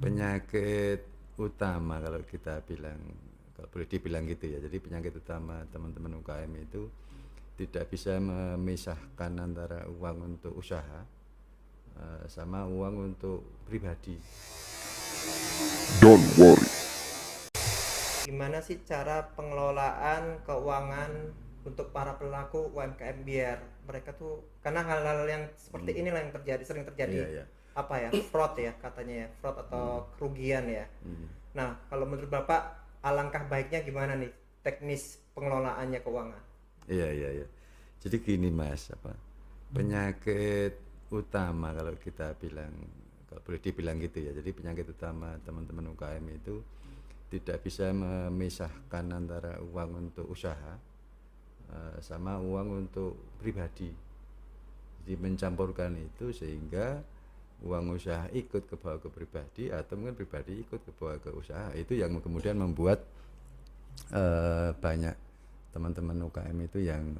Penyakit utama kalau kita bilang, kalau boleh dibilang gitu ya, jadi penyakit utama teman-teman UKM itu tidak bisa memisahkan antara uang untuk usaha sama uang untuk pribadi. Don't worry. Gimana sih cara pengelolaan keuangan untuk para pelaku UMKM biar mereka tuh, karena hal-hal yang seperti inilah yang sering terjadi. Iya, iya. Apa ya, fraud ya katanya ya, fraud atau kerugian ya. Nah, kalau menurut Bapak alangkah baiknya gimana nih teknis pengelolaannya keuangan? Iya, iya, iya. Jadi gini Mas, penyakit utama kalau kita bilang, kalau boleh dibilang gitu ya, jadi penyakit utama teman-teman UKM itu tidak bisa memisahkan antara uang untuk usaha sama uang untuk pribadi. Jadi mencampurkan itu sehingga uang usaha ikut ke bawah ke pribadi atau mungkin pribadi ikut ke bawah ke usaha. Itu yang kemudian membuat banyak teman-teman UKM itu yang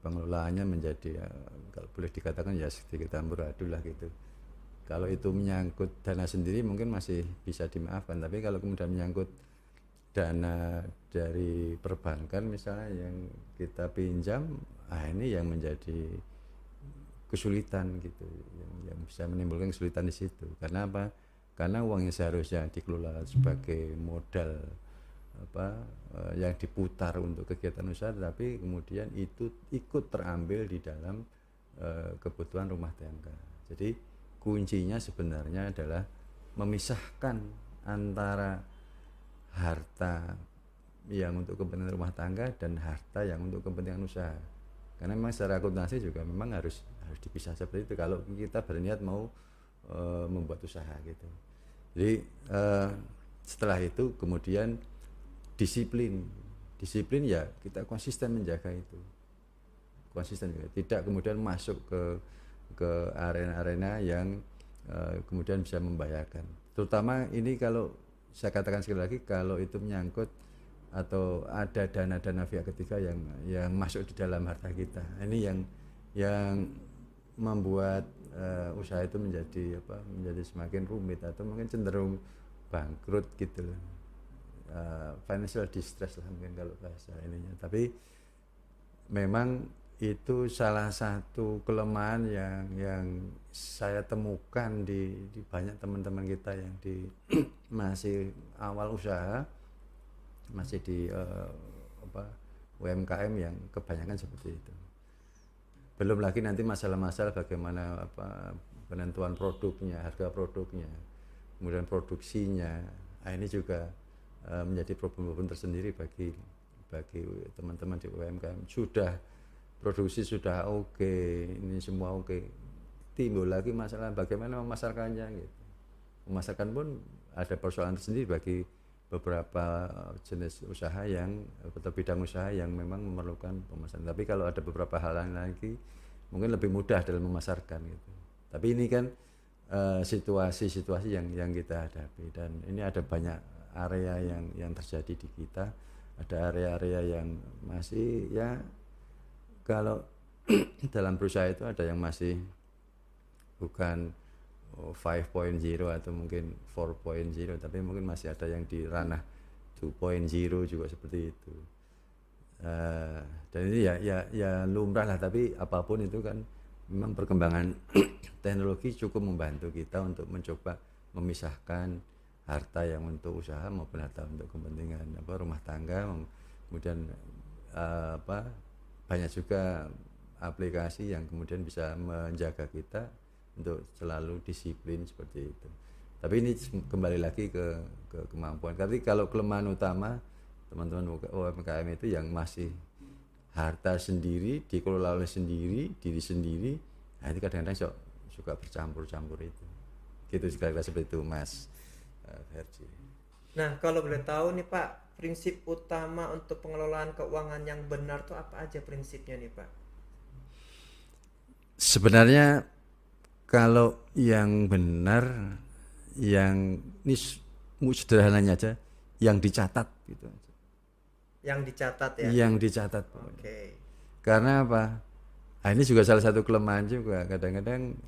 pengelolaannya menjadi kalau boleh dikatakan ya sedikit amburadul lah gitu. Kalau itu menyangkut dana sendiri mungkin masih bisa dimaafkan, tapi kalau kemudian menyangkut dana dari perbankan misalnya yang kita pinjam, ini yang menjadi kesulitan gitu, yang bisa menimbulkan kesulitan di situ. Karena apa? Karena uang yang seharusnya dikelola sebagai modal yang diputar untuk kegiatan usaha, tapi kemudian itu ikut terambil di dalam kebutuhan rumah tangga. Jadi kuncinya sebenarnya adalah memisahkan antara harta yang untuk kepentingan rumah tangga dan harta yang untuk kepentingan usaha. Karena memang secara akuntansi juga memang harus dipisah seperti itu kalau kita berniat mau membuat usaha gitu. Jadi setelah itu kemudian disiplin ya, kita konsisten menjaga itu, konsisten juga, tidak kemudian masuk ke arena-arena yang kemudian bisa membahayakan. Terutama ini kalau saya katakan sekali lagi, kalau itu menyangkut atau ada dana-dana pihak ketiga yang masuk di dalam harta kita, ini yang membuat usaha itu menjadi semakin rumit atau mungkin cenderung bangkrut gitu loh. Financial distress lah mungkin kalau bahasa ininya. Tapi memang itu salah satu kelemahan yang saya temukan di banyak teman-teman kita yang di masih awal usaha, masih di UMKM yang kebanyakan seperti itu. Belum lagi nanti masalah-masalah bagaimana penentuan produknya, harga produknya, kemudian produksinya. Ini juga menjadi problem tersendiri bagi teman-teman di UMKM. Sudah produksi sudah oke, ini semua oke, timbul lagi masalah bagaimana memasarkannya gitu. Memasarkan pun ada persoalan tersendiri bagi beberapa jenis usaha atau bidang usaha yang memang memerlukan pemasaran. Tapi kalau ada beberapa hal lain lagi mungkin lebih mudah dalam memasarkan gitu. Tapi ini kan situasi-situasi yang kita hadapi, dan ini ada banyak area yang terjadi di kita. Ada area-area yang masih ya, kalau dalam berusaha itu ada yang masih bukan 5.0 atau mungkin 4.0, tapi mungkin masih ada yang di ranah 2.0 juga seperti itu. Dan ini ya lumrah lah, tapi apapun itu kan memang perkembangan teknologi cukup membantu kita untuk mencoba memisahkan harta yang untuk usaha maupun harta untuk kepentingan rumah tangga. Kemudian banyak juga aplikasi yang kemudian bisa menjaga kita untuk selalu disiplin seperti itu. Tapi ini kembali lagi ke kemampuan. Tapi kalau kelemahan utama teman-teman UMKM itu yang masih harta sendiri, dikelola oleh diri sendiri, nah itu kadang-kadang suka bercampur-campur itu. Gitu kira-kira seperti itu Mas Ferdi. Nah, kalau boleh tahu nih Pak, prinsip utama untuk pengelolaan keuangan yang benar tuh apa aja prinsipnya nih Pak? Sebenarnya kalau yang benar, yang ini sederhananya aja, yang dicatat gitu aja. Yang dicatat ya? Yang dicatat. Oke. Karena apa? Nah, ini juga salah satu kelemahan juga. Kadang-kadang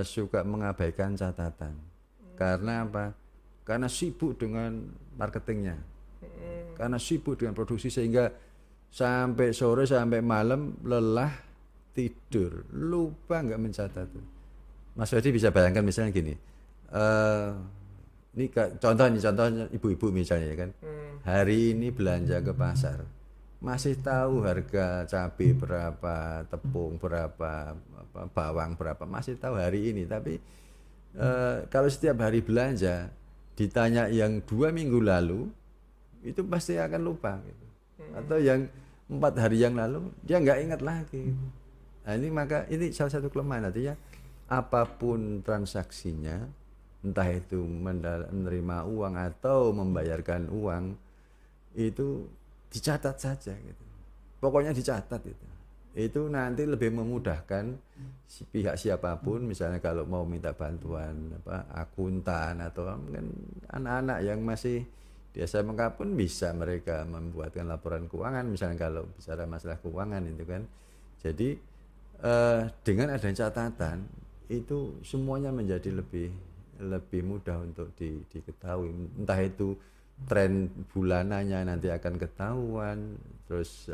suka mengabaikan catatan. Karena apa? Karena sibuk dengan marketingnya, karena sibuk dengan produksi, sehingga sampai sore sampai malam lelah, tidur, lupa nggak mencatat. Mas Wadi bisa bayangkan misalnya gini, ini contohnya ibu-ibu misalnya ya kan, hari ini belanja ke pasar, masih tahu harga cabai berapa, tepung berapa, bawang berapa, masih tahu hari ini. Tapi kalau setiap hari belanja ditanya yang 2 minggu lalu, itu pasti akan lupa gitu. Atau yang 4 hari yang lalu dia nggak ingat lagi. Nah ini, maka ini salah satu kelemahan. Artinya apapun transaksinya, entah itu menerima uang atau membayarkan uang, itu dicatat saja gitu. Pokoknya dicatat itu. Itu nanti lebih memudahkan si pihak siapapun, misalnya kalau mau minta bantuan akuntan atau mungkin anak-anak yang masih di SMK pun bisa mereka membuatkan laporan keuangan, misalnya kalau bicara masalah keuangan itu kan. Jadi dengan adanya catatan itu semuanya menjadi lebih mudah untuk diketahui. Entah itu tren bulanannya nanti akan ketahuan, terus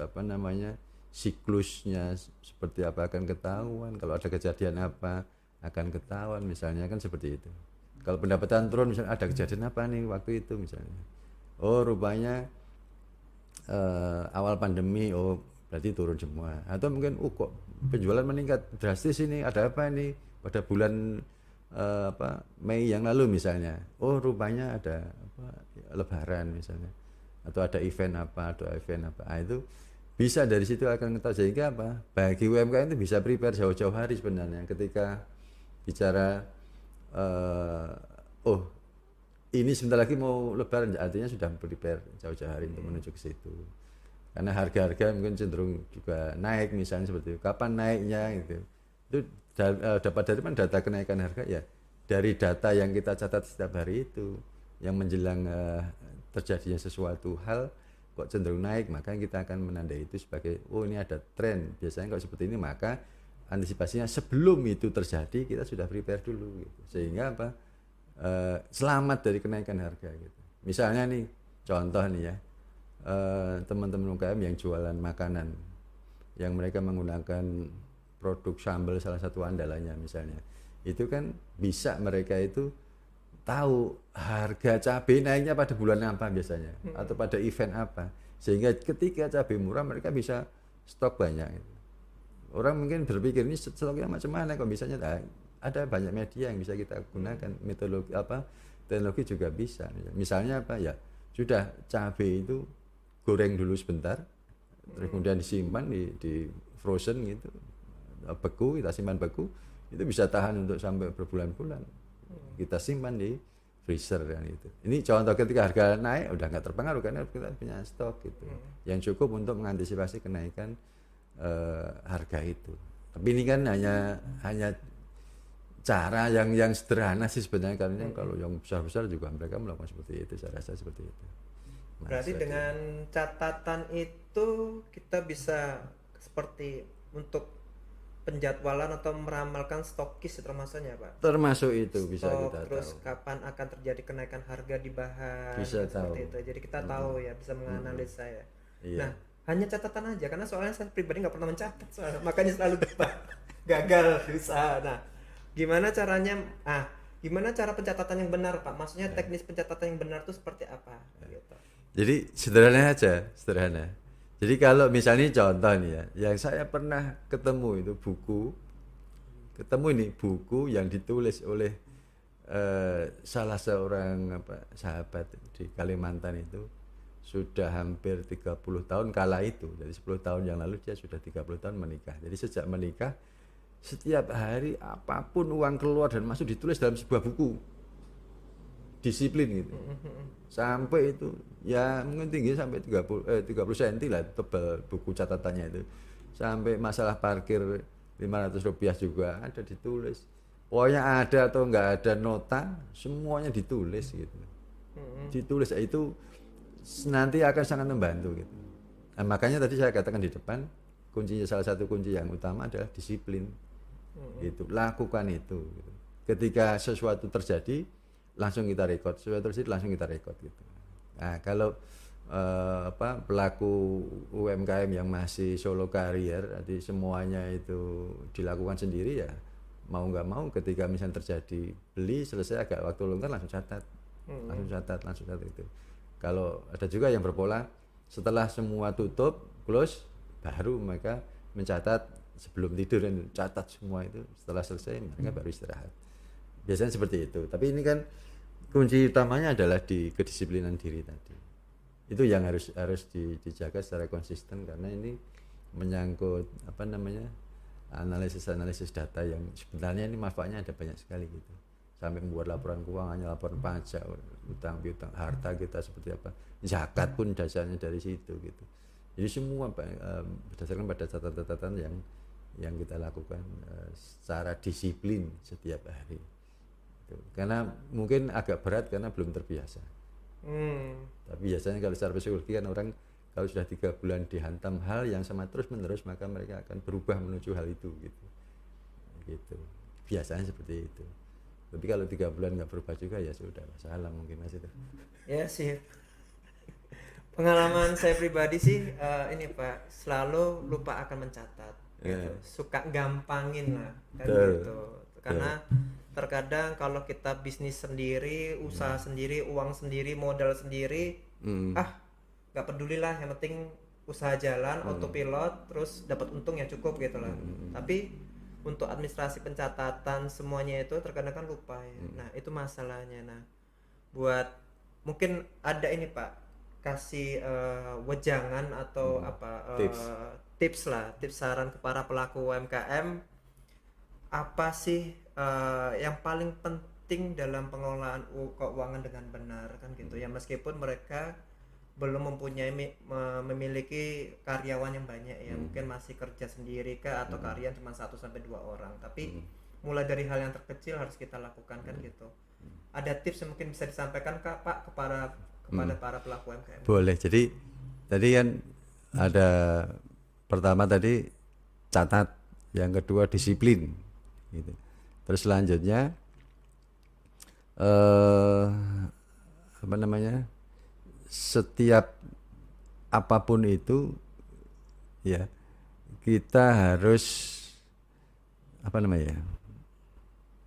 siklusnya seperti apa akan ketahuan, kalau ada kejadian apa akan ketahuan, misalnya kan seperti itu. Kalau pendapatan turun, misalnya ada kejadian apa nih waktu itu misalnya, oh rupanya awal pandemi, oh berarti turun semua. Atau mungkin kok penjualan meningkat drastis, ini ada apa nih pada bulan Mei yang lalu misalnya, oh rupanya ada lebaran misalnya, atau ada event apa. Nah, itu bisa dari situ akan ketahui, sehingga apa, bagi UMKM itu bisa prepare jauh-jauh hari sebenarnya ketika bicara ini sebentar lagi mau lebaran, artinya sudah prepare jauh-jauh hari untuk menuju ke situ. Karena harga-harga mungkin cenderung juga naik misalnya seperti itu. Kapan naiknya gitu. Itu dapat dari mana data kenaikan harga? Ya dari data yang kita catat setiap hari itu, yang menjelang terjadinya sesuatu hal kok cenderung naik, maka kita akan menandai itu sebagai ini ada tren. Biasanya kalau seperti ini, maka antisipasinya sebelum itu terjadi kita sudah prepare dulu gitu. Sehingga apa? Selamat dari kenaikan harga gitu. Misalnya nih contoh nih ya, teman-teman UMKM yang jualan makanan, yang mereka menggunakan produk sambal salah satu andalannya misalnya, itu kan bisa mereka itu tahu harga cabai naiknya pada bulan apa biasanya, atau pada event apa, sehingga ketika cabai murah mereka bisa stok banyak gitu. Orang mungkin berpikir ini stoknya macam mana kok bisanya, ada banyak media yang bisa kita gunakan, metodologi teknologi juga bisa. Misalnya ya sudah, cabai itu goreng dulu sebentar, terus kemudian disimpan di frozen gitu, beku, kita simpan beku, itu bisa tahan untuk sampai berbulan-bulan. Kita simpan di freezer kan itu. Ini contoh ketika harga naik udah nggak terpengaruh karena kita punya stok gitu, yang cukup untuk mengantisipasi kenaikan harga itu. Tapi ini kan hanya cara yang sederhana sih sebenarnya, karena kalau yang besar-besar juga mereka melakukan seperti itu, saya rasa seperti itu. Berarti dengan catatan itu kita bisa seperti untuk penjadwalan atau meramalkan stokis termasuknya Pak? Termasuk itu bisa Stok, kita terus tahu. kapan akan terjadi kenaikan harga di bahan, Bisa seperti tahu. itu. Jadi kita tahu ya, bisa menganalisa ya. Iya. Nah, hanya catatan aja, karena soalnya saya pribadi nggak pernah mencatat soalnya, makanya selalu gagal berusaha. Nah, gimana cara pencatatan yang benar Pak? Maksudnya teknis pencatatan yang benar itu seperti apa? Gitu. Jadi sederhana aja, sederhana. Jadi kalau misalnya contoh nih ya, yang saya pernah ketemu itu buku yang ditulis oleh salah seorang sahabat di Kalimantan, itu sudah hampir 30 tahun kala itu. Jadi 10 tahun yang lalu dia sudah 30 tahun menikah. Jadi sejak menikah, setiap hari apapun uang keluar dan masuk ditulis dalam sebuah buku. Disiplin gitu. Sampai itu ya mungkin tinggi sampai 30 cm lah tebal buku catatannya itu. Sampai masalah parkir 500 rupiah juga ada ditulis. Pokoknya ada atau enggak ada nota, semuanya ditulis gitu. Ditulis itu nanti akan sangat membantu gitu. Nah, makanya tadi saya katakan di depan, kuncinya, salah satu kunci yang utama adalah disiplin. Gitu. Lakukan itu gitu. Ketika sesuatu terjadi, langsung kita record, sesuai tulis itu langsung kita record gitu. Nah kalau pelaku UMKM yang masih solo karir, jadi semuanya itu dilakukan sendiri ya, mau nggak mau ketika misalnya terjadi beli selesai agak waktu longgar langsung catat, langsung catat itu. Kalau ada juga yang berpola setelah semua tutup close baru mereka mencatat sebelum tidur dan catat semua itu, setelah selesai mereka baru istirahat. Biasanya seperti itu. Tapi ini kan kunci utamanya adalah di kedisiplinan diri tadi. Itu yang harus dijaga secara konsisten, karena ini menyangkut analisis data yang sebenarnya ini manfaatnya ada banyak sekali gitu. Sampai membuat laporan keuangannya, laporan pajak, utang piutang, harta kita seperti apa, zakat pun dasarnya dari situ gitu. Jadi semua berdasarkan pada catatan-catatan yang kita lakukan secara disiplin setiap hari. Karena mungkin agak berat karena belum terbiasa. Tapi biasanya kalau secara psikologi kan orang kalau sudah 3 bulan dihantam hal yang sama terus menerus, maka mereka akan berubah menuju hal itu gitu. Biasanya seperti itu. Tapi kalau 3 bulan nggak berubah juga ya sudah masalah mungkin Mas itu. Ya sih. Pengalaman saya pribadi sih ini Pak, selalu lupa akan mencatat. Gitu. Suka gampangin lah kan gitu. Karena terkadang kalau kita bisnis sendiri, usaha sendiri, uang sendiri, modal sendiri, nggak peduli lah, yang penting usaha jalan, autopilot, terus dapat untung ya cukup gitu lah. Tapi untuk administrasi pencatatan semuanya itu terkadang kan lupa ya. Nah itu masalahnya. Nah buat mungkin ada ini Pak, kasih wejangan atau tips saran ke para pelaku UMKM, apa sih yang paling penting dalam pengelolaan keuangan dengan benar kan gitu ya, meskipun mereka belum memiliki karyawan yang banyak ya, mungkin masih kerja sendiri kah atau karyawan cuma 1-2 orang, tapi mulai dari hal yang terkecil harus kita lakukan kan gitu. Ada tips yang mungkin bisa disampaikan Pak kepada para pelaku UMKM? Boleh. Jadi tadi kan ada pertama tadi catat, yang kedua disiplin gitu. Terus selanjutnya setiap apapun itu ya kita harus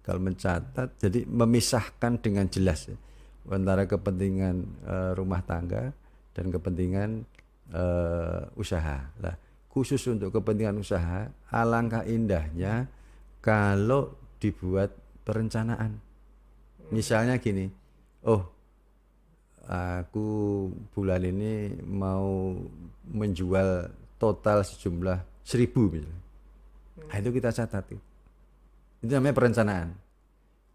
kalau mencatat jadi memisahkan dengan jelas ya, antara kepentingan rumah tangga dan kepentingan usaha. Nah, khusus untuk kepentingan usaha, alangkah indahnya kalau dibuat perencanaan. Misalnya gini, aku bulan ini mau menjual total sejumlah 1.000 misalnya. Nah, itu kita catat. Itu namanya perencanaan.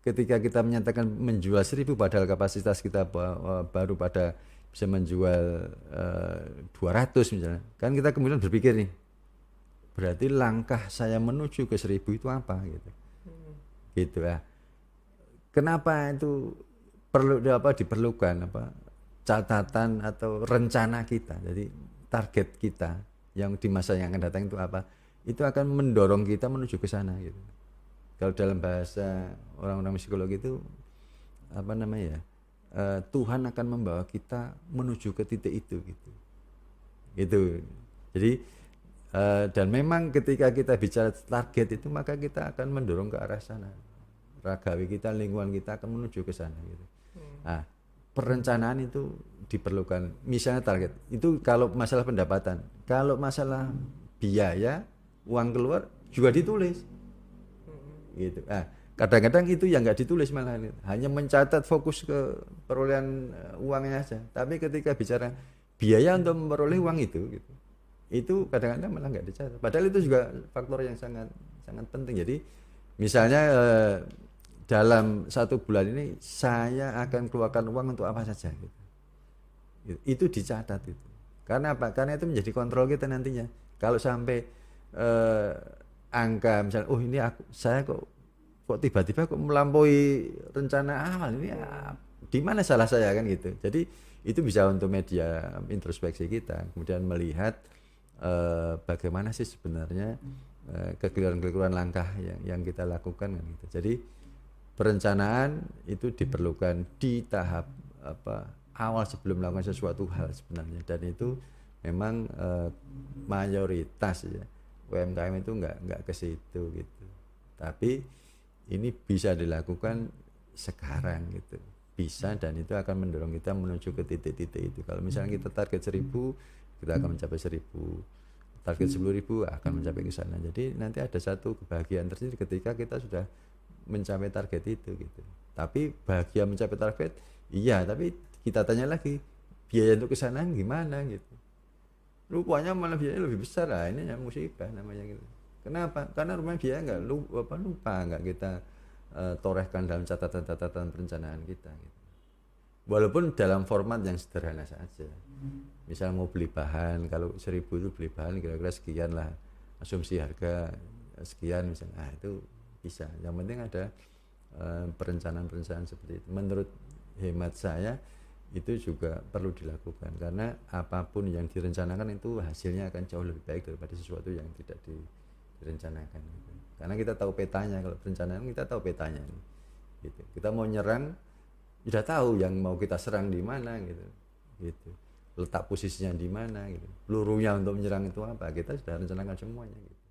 Ketika kita menyatakan menjual 1.000 padahal kapasitas kita baru pada bisa menjual 200 misalnya, kan kita kemudian berpikir nih, berarti langkah saya menuju ke 1.000 itu apa gitu. Gitu ya. Kenapa itu diperlukan catatan atau rencana kita. Jadi target kita yang di masa yang akan datang itu apa? Itu akan mendorong kita menuju ke sana gitu. Kalau dalam bahasa orang-orang psikologi itu Tuhan akan membawa kita menuju ke titik itu gitu. Gitu. Jadi dan memang ketika kita bicara target itu, maka kita akan mendorong ke arah sana. Ragawi kita, lingkungan kita akan menuju ke sana gitu. Nah, perencanaan itu diperlukan. Misalnya target itu kalau masalah pendapatan, kalau masalah biaya, uang keluar juga ditulis. Gitu. Nah, kadang-kadang itu yang nggak ditulis malah, hanya mencatat fokus ke perolehan uangnya aja. Tapi ketika bicara biaya untuk memperoleh uang itu gitu, itu kadang-kadang malah nggak dicatat. Padahal itu juga faktor yang sangat penting. Jadi misalnya dalam 1 bulan ini saya akan keluarkan uang untuk apa saja gitu. Itu dicatat itu. Karena apa? Karena itu menjadi kontrol kita nantinya. Kalau sampai angka misalnya, ini saya kok tiba-tiba kok melampaui rencana awal ini, di mana salah saya kan gitu. Jadi itu bisa untuk media introspeksi kita, kemudian melihat bagaimana sih sebenarnya kekeliruan langkah yang kita lakukan kan gitu. Jadi perencanaan itu diperlukan di tahap awal sebelum melakukan sesuatu hal sebenarnya, dan itu memang mayoritas ya UMKM itu nggak ke situ gitu. Tapi ini bisa dilakukan sekarang gitu, bisa, dan itu akan mendorong kita menuju ke titik-titik itu. Kalau misalnya kita target 1000, kita akan mencapai 1000, target 10.000 akan mencapai ke sana. Jadi nanti ada satu kebahagiaan tersendiri ketika kita sudah mencapai target itu gitu. Tapi bahagia mencapai target, iya, tapi kita tanya lagi biaya untuk ke sana gimana gitu. Rupanya malah biayanya lebih besar lah, ini yang musibah namanya gitu. Kenapa? Karena rumah biaya lupa nggak kita torehkan dalam catatan perencanaan kita gitu. Walaupun dalam format yang sederhana saja. Misal mau beli bahan, kalau 1000 itu beli bahan kira-kira sekian lah, asumsi harga sekian misalnya, itu bisa. Yang penting ada perencanaan seperti itu. Menurut hemat saya itu juga perlu dilakukan, karena apapun yang direncanakan itu hasilnya akan jauh lebih baik daripada sesuatu yang tidak direncanakan gitu. Karena kita tahu petanya, kalau perencanaan kita tahu petanya gitu. Kita mau nyerang sudah tahu yang mau kita serang di mana gitu, letak posisinya di mana gitu, pelurunya untuk menyerang itu apa, kita sudah rencanakan semuanya gitu.